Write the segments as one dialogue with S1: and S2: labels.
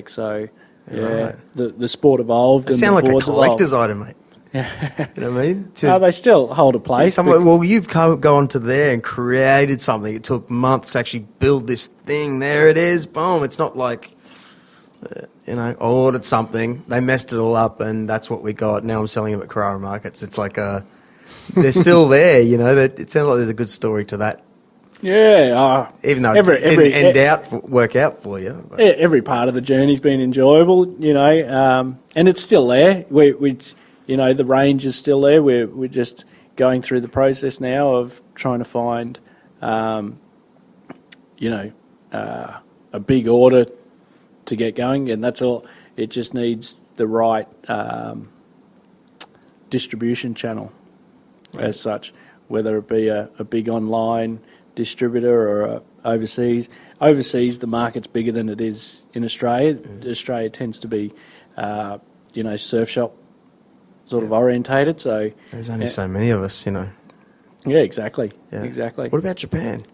S1: So, yeah,
S2: Right.
S1: the sport evolved.
S2: They
S1: and
S2: sound
S1: the
S2: like a
S1: boards
S2: collector's
S1: evolved.
S2: item, mate.
S1: Yeah.
S2: You know what I mean?
S1: No, they still hold a place.
S2: Well, you've gone to there and created something. It took months to actually build this thing. There it is. Boom. It's not like, I ordered something. They messed it all up, and that's what we got. Now I'm selling them at Carrara Markets. It's like they're still there, It sounds like there's a good story to that.
S1: Yeah.
S2: Even though it didn't work out for you. But.
S1: Every part of the journey's been enjoyable, and it's still there. We the range is still there. We're just going through the process now of trying to find, a big order to get going, and that's all. It just needs the right distribution channel, as such, whether it be a big online distributor or overseas. Overseas, the market's bigger than it is in Australia. Australia tends to be, surf shop sort of orientated. So
S2: there's only so many of us,
S1: Yeah, exactly. Yeah. Exactly.
S2: What about Japan?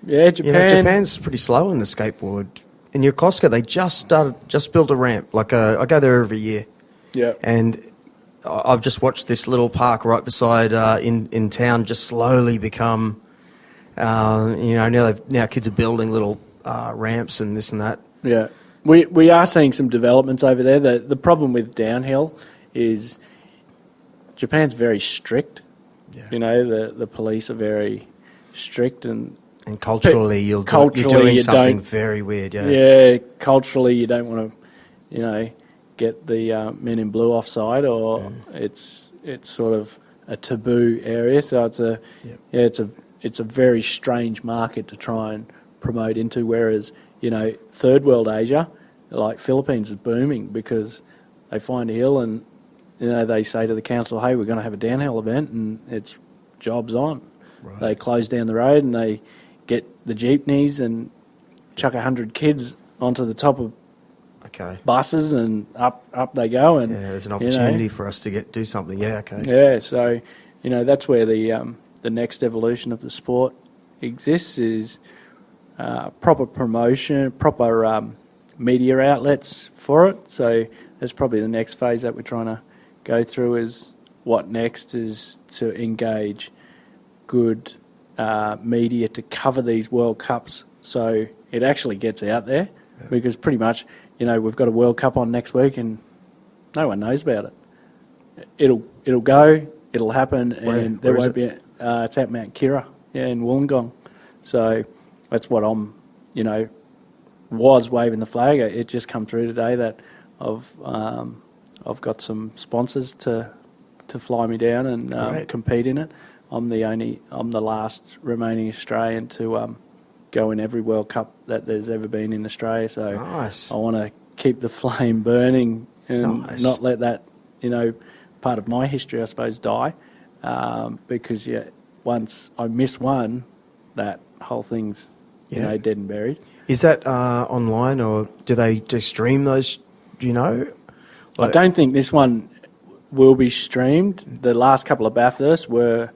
S1: Yeah, Japan.
S2: Japan's pretty slow in the skateboard. In Yokosuka, they just built a ramp. I go there every year.
S1: Yeah.
S2: And I've just watched this little park right beside in town just slowly become. Now kids are building little ramps and this and that.
S1: Yeah, we are seeing some developments over there. The problem with downhill is Japan's very strict. Yeah. The police are very strict and
S2: culturally you're doing something very weird. Yeah.
S1: Yeah, culturally you don't want to, get the men in blue offside, or it's sort of a taboo area. So it's a very strange market to try and promote into, whereas, third world Asia, like Philippines, is booming because they find a hill and, they say to the council, hey, we're going to have a downhill event, and it's jobs on. Right. They close down the road and they get the jeepneys and chuck 100 kids onto the top of buses, and up they go. And
S2: there's an opportunity for us to do something. Yeah, okay.
S1: Yeah, so, that's where the next evolution of the sport exists, is proper promotion, proper media outlets for it. So that's probably the next phase that we're trying to go through, is what next is to engage good media to cover these World Cups so it actually gets out there. Yeah. Because pretty much, we've got a World Cup on next week and no one knows about it. It'll go, it'll happen, and there won't be... it's at Mount Kira, in Wollongong. So that's what I'm, was waving the flag. It just come through today that I've got some sponsors to fly me down and compete in it. I'm the last remaining Australian to go in every World Cup that there's ever been in Australia. So nice. I want to keep the flame burning and not let that, part of my history, I suppose, die. Because once I miss one, that whole thing's dead and buried.
S2: Is that online, or do they just stream those? Do you know?
S1: I don't think this one will be streamed. The last couple of Bathursts were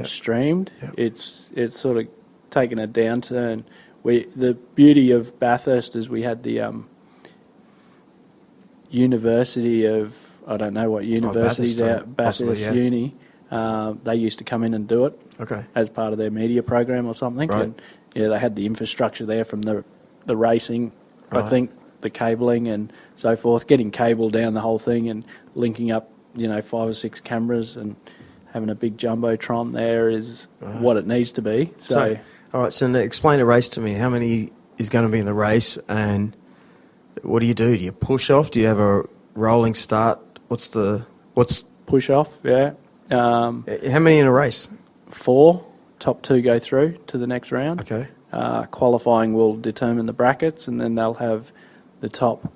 S1: streamed. Yep. It's sort of taken a downturn. The beauty of Bathurst is we had the University of, I don't know what university's out, Bathurst Uni. They used to come in and do it as part of their media program or something. Right. And they had the infrastructure there from the racing, right. I think, the cabling and so forth, getting cable down the whole thing and linking up, 5 or 6 cameras and having a big jumbotron there is what it needs to be. So
S2: all right, so explain a race to me. How many is going to be in the race, and what do you do? Do you push off? Do you have a rolling start? What's
S1: push off? Yeah.
S2: How many in a race?
S1: 4. Top 2 go through to the next round.
S2: Okay.
S1: Qualifying will determine the brackets, and then they'll have the top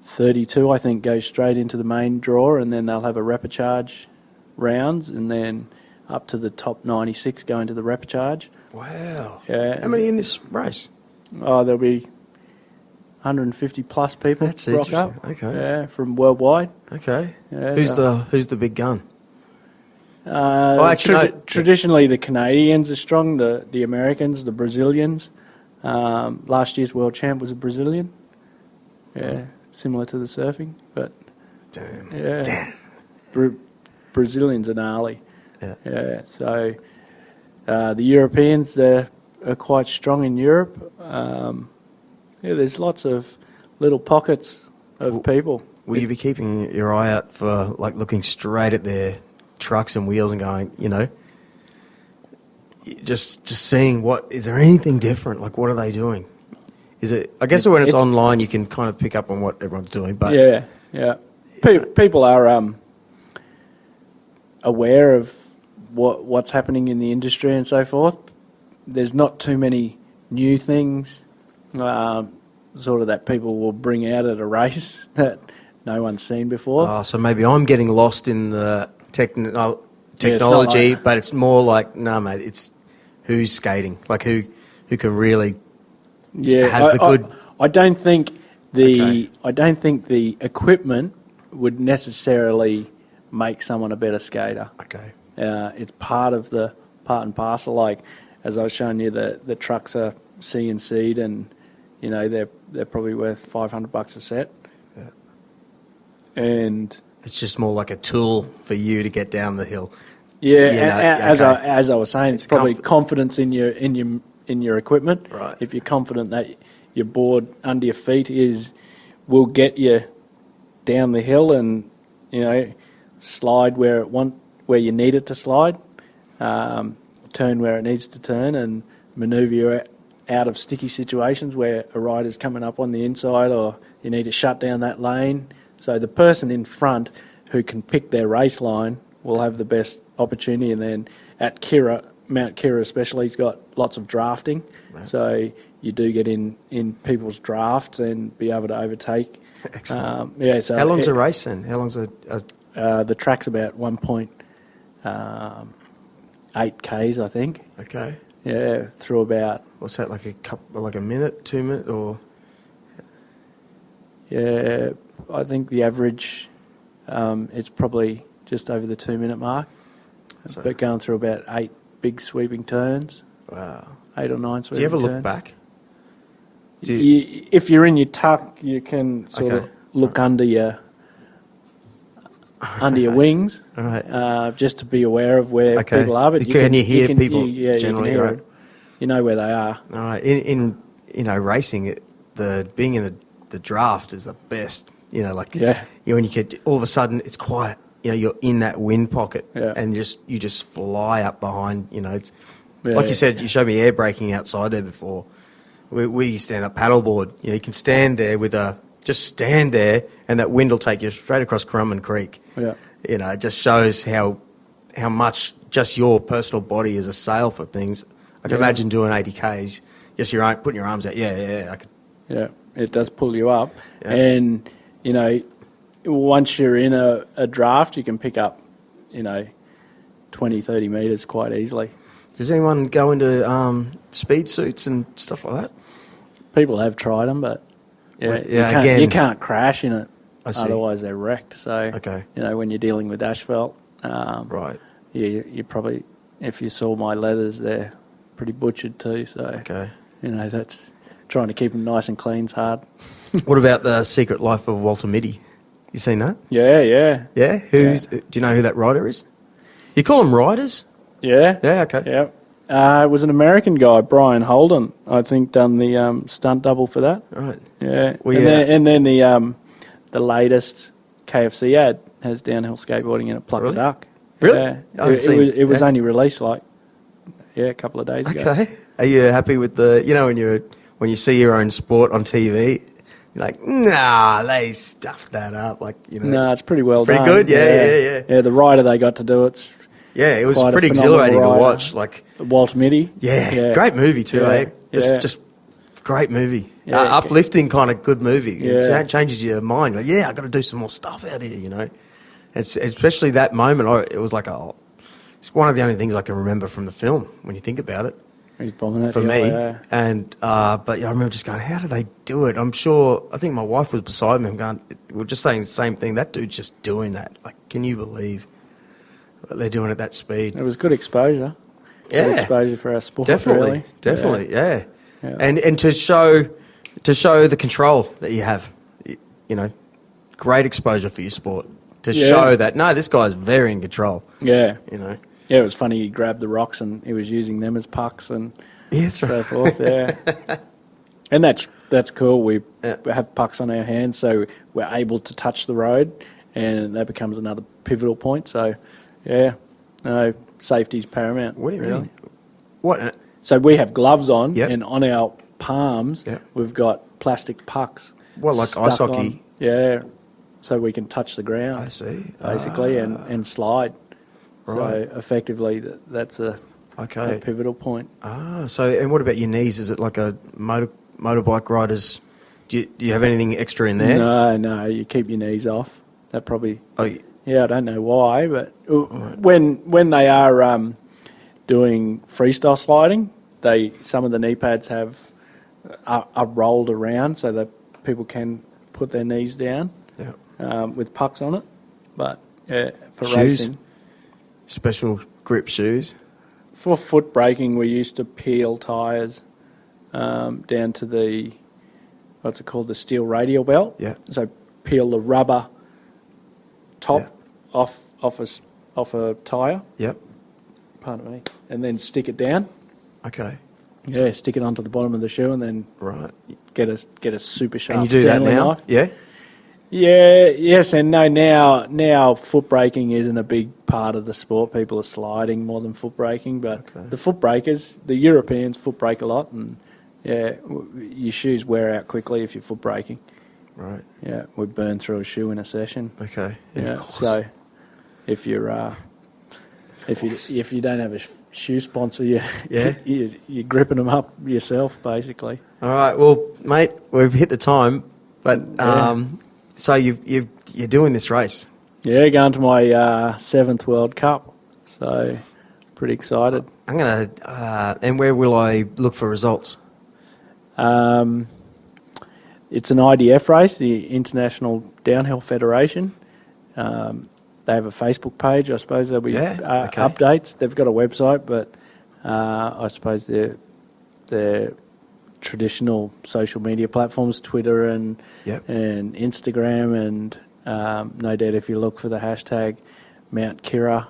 S1: 32, I think, go straight into the main draw, and then they'll have a repechage rounds, and then up to the top 96 go into the repechage.
S2: Wow.
S1: Yeah.
S2: How many in this race?
S1: Oh, there'll be 150 plus people.
S2: That's
S1: rock up.
S2: Okay.
S1: Yeah, from worldwide.
S2: Okay.
S1: Yeah,
S2: who's the big gun?
S1: Traditionally, the Canadians are strong. The Americans, the Brazilians. Last year's world champ was a Brazilian. Yeah, similar to the surfing, but
S2: Damn.
S1: yeah,
S2: Damn.
S1: Brazilians are gnarly.
S2: Yeah.
S1: Yeah, so the Europeans, they're are quite strong in Europe. Yeah, there's lots of little pockets of people.
S2: Will you be keeping your eye out for, like, looking straight at their trucks and wheels and going, you know, just seeing is there anything different? Like, what are they doing? Is it? I guess when it's online, you can kind of pick up on what everyone's doing. But
S1: yeah. People are aware of what's happening in the industry and so forth. There's not too many new things, sort of that people will bring out at a race that no one's seen before.
S2: So maybe I'm getting lost in the technology, but it's more like, no, mate, it's who's skating, like who can really has the good.
S1: I don't think the equipment would necessarily make someone a better skater.
S2: Okay.
S1: It's part and parcel. Like as I was showing you, the trucks are CNC'd, and you know they're probably worth $500 a set.
S2: Yeah.
S1: And
S2: it's just more like a tool for you to get down the hill.
S1: Yeah, as I was saying, it's probably confidence in your equipment.
S2: Right.
S1: If you're confident that your board under your feet will get you down the hill and slide where you need it to slide, turn where it needs to turn, and manoeuvre you out of sticky situations where a rider's coming up on the inside, or you need to shut down that lane. So the person in front who can pick their race line will have the best opportunity. And then at Mount Kira especially, he's got lots of drafting. Right. So you do get in people's drafts and be able to overtake.
S2: Excellent. So how long's a race then? How long's
S1: the track's about 1.8 Ks, I think.
S2: Okay.
S1: Yeah, through about...
S2: What's that, like a minute, 2 minutes, or...?
S1: Yeah, I think the average, it's probably just over the 2 minute mark. So, but going through about 8 big sweeping turns.
S2: Wow.
S1: 8 or 9 sweeping turns.
S2: Do you ever look back?
S1: If you're in your tuck, you can sort of look under your wings,
S2: right.
S1: Just to be aware of where people are. But
S2: can you hear people generally?
S1: You can hear
S2: right?
S1: it. You know where they are.
S2: All right. In racing, being in the draft is the best. When you get all of a sudden it's quiet. You're in that wind pocket, and you just fly up behind. It's like you said. You showed me air braking outside there before. We stand up paddleboard. You can stand there just stand there, and that wind will take you straight across Currumbin Creek.
S1: Yeah.
S2: It just shows how much just your personal body is a sail for things. I can imagine doing 80 Ks, just putting your arms out. I could.
S1: Yeah, it does pull you up, and once you're in a draft, you can pick up 20, 30 metres quite easily.
S2: Does anyone go into speed suits and stuff like that?
S1: People have tried them, but you can't crash in it. Otherwise they're wrecked. So when you're dealing with asphalt,
S2: right?
S1: You probably, if you saw my leathers, they're pretty butchered too. So that's trying to keep them nice and clean's hard.
S2: What about The Secret Life of Walter Mitty? You seen that?
S1: Yeah.
S2: Yeah? Do you know who that rider is? You call them riders?
S1: Yeah.
S2: Yeah, okay.
S1: Yeah. It was an American guy, Brian Holden, I think, done the stunt double for that.
S2: Right.
S1: Yeah. Well, and then the latest KFC ad has downhill skateboarding in it, Pluck a Duck.
S2: Really?
S1: Yeah. It was only released a couple of days ago.
S2: Okay. Are you happy with when you see your own sport on TV? You're like, nah, they stuffed that up.
S1: No, it's pretty well done.
S2: Pretty good, yeah.
S1: Yeah, the rider they got to do it.
S2: Yeah, it was pretty exhilarating to watch.
S1: Walter Mitty.
S2: Yeah, great movie too, eh? Just great movie. Uplifting kind of good movie.
S1: Yeah.
S2: It changes your mind. I've got to do some more stuff out here, It's, especially that moment, it was it's one of the only things I can remember from the film when you think about it.
S1: He's bombing that
S2: for me.
S1: Yeah.
S2: And but I remember just going, how do they do it? I think my wife was beside me. I'm going, we're just saying the same thing. That dude's just doing that. Can you believe what they're doing at that speed?
S1: It was good exposure.
S2: Yeah.
S1: Good exposure for our sport.
S2: Definitely.
S1: Really.
S2: Yeah. And to show the control that you have. great exposure for your sport to
S1: Yeah.
S2: show that, no, this guy's very in control,
S1: Yeah.
S2: Yeah,
S1: It was funny. He grabbed the rocks and he was using them as pucks and
S2: that's
S1: so
S2: right.
S1: forth. Yeah. And that's cool. We
S2: Yeah.
S1: have pucks on our hands, so we're able to touch the road, and that becomes another pivotal point. So, yeah, no, safety's paramount.
S2: What do you
S1: really.
S2: mean? What?
S1: So we have gloves on,
S2: Yep.
S1: and on our palms,
S2: Yep.
S1: we've got plastic pucks.
S2: What, like
S1: stuck
S2: ice hockey?
S1: on. Yeah, so we can touch the ground.
S2: I see.
S1: Basically, and slide.
S2: Right.
S1: So effectively, that's a
S2: Okay.
S1: pivotal point.
S2: So and what about your knees? Is it like a motorbike rider's? Do you have anything extra in there?
S1: No, you keep your knees off. That probably.
S2: Oh,
S1: Yeah, I don't know why, but when they are doing freestyle sliding, some of the knee pads are rolled around so that people can put their knees down
S2: yeah.
S1: with pucks on it. But for
S2: Shoes?
S1: racing,
S2: Special grip shoes.
S1: for foot braking, we used to peel tyres down to the the steel radial belt.
S2: Yeah.
S1: So peel the rubber top
S2: Yeah.
S1: off a tyre.
S2: Yep.
S1: Pardon me, and then stick it down.
S2: Okay.
S1: Yeah, stick it onto the bottom of the shoe, and then
S2: Right.
S1: get a super sharp
S2: And you do
S1: Stanley
S2: that now?
S1: knife.
S2: Yeah.
S1: Yeah, yes and no. Now foot braking isn't a big part of the sport. People are sliding more than foot braking, but
S2: Okay.
S1: the foot breakers, the Europeans, foot brake a lot, and your shoes wear out quickly if you're foot braking.
S2: Right.
S1: Yeah, we burn through a shoe in a session.
S2: Okay.
S1: Yeah,
S2: Of course.
S1: so if you're if you don't have a shoe sponsor,
S2: Yeah.
S1: you're gripping them up yourself, basically.
S2: All right. Well, mate, we've hit the time, but
S1: Yeah.
S2: so you're doing this race.
S1: Yeah, going to my 7th World Cup, so pretty excited.
S2: I'm gonna. And where will I look for results?
S1: It's an IDF race, the International Downhill Federation. They have a Facebook page. I suppose there'll be
S2: Yeah, okay.
S1: updates. They've got a website, but I suppose their traditional social media platforms, Twitter and
S2: Yep.
S1: and Instagram, and no doubt if you look for the hashtag Mount Kira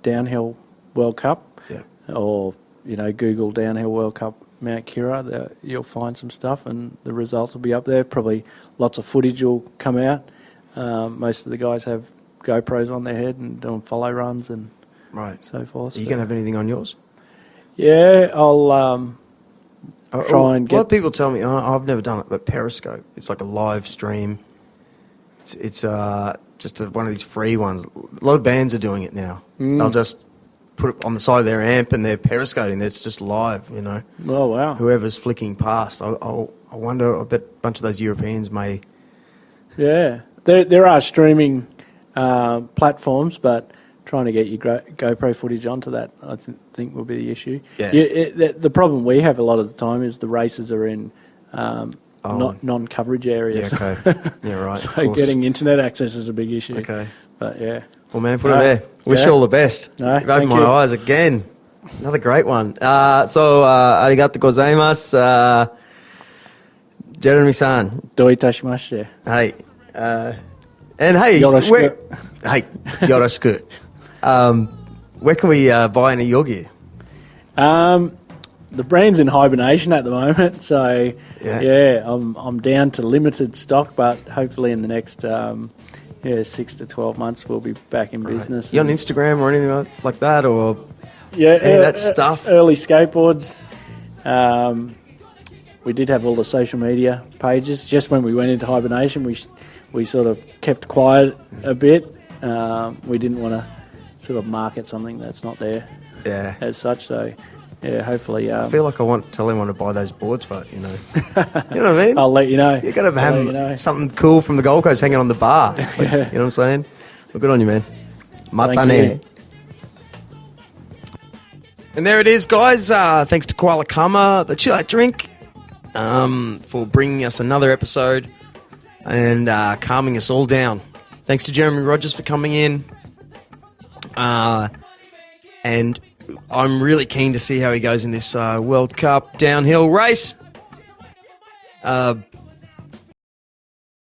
S1: Downhill World Cup,
S2: Yep.
S1: or Google Downhill World Cup Mount Kira, you'll find some stuff, and the results will be up there. Probably lots of footage will come out. Most of the guys have GoPros on their head and doing follow runs and
S2: Right.
S1: so forth.
S2: Are you gonna have anything on yours?
S1: Yeah, I'll try and
S2: A lot of
S1: get.
S2: people tell me, I've never done it, but Periscope. It's like a live stream. It's just one of these free ones. A lot of bands are doing it now. They'll just put it on the side of their amp and they're periscoping. It's just live,
S1: Oh wow!
S2: Whoever's flicking past. I wonder, I bet a bunch of those Europeans may...
S1: Yeah, there are streaming platforms, but trying to get your GoPro footage onto that, I think will be the issue.
S2: Yeah.
S1: The problem we have a lot of the time is the races are in non-coverage areas.
S2: Yeah, okay. Yeah, right.
S1: So getting internet access is a big issue.
S2: Okay.
S1: But yeah.
S2: Well, man, put it there. Wish
S1: Yeah.
S2: you all the best.
S1: No,
S2: You've opened
S1: thank
S2: my
S1: you.
S2: eyes again. Another great one. Arigato gozaimasu, Jeremy-san.
S1: Do itashimashite.
S2: Hey, and hey,
S1: Yoroshiku.
S2: hey, yoroshiku. Where can we buy any your gear?
S1: The brand's in hibernation at the moment, so
S2: Yeah.
S1: I'm down to limited stock, but hopefully in the next 6 to 12 months we'll be back in business.
S2: You on Instagram or anything like that, or
S1: Yeah,
S2: any of that stuff?
S1: Early Skateboards. We did have all the social media pages. Just when we went into hibernation, we sort of kept quiet a bit. We didn't want to sort of market something that's not there
S2: Yeah.
S1: as such. So, yeah, hopefully.
S2: I feel like I want to tell anyone to buy those boards, but you know what I mean.
S1: I'll let you know.
S2: You got to
S1: I'll
S2: have
S1: let you know.
S2: something cool from the Gold Coast hanging on the bar. Like,
S1: Yeah.
S2: You know what I'm saying? Well, good on you, man.
S1: Thank
S2: Matane.
S1: you.
S2: And there it is, guys. Thanks to Koala Kama, the Chill Out Drink, for bringing us another episode and calming us all down. Thanks to Jeremy Rodgers for coming in. And I'm really keen to see how he goes in this World Cup downhill race.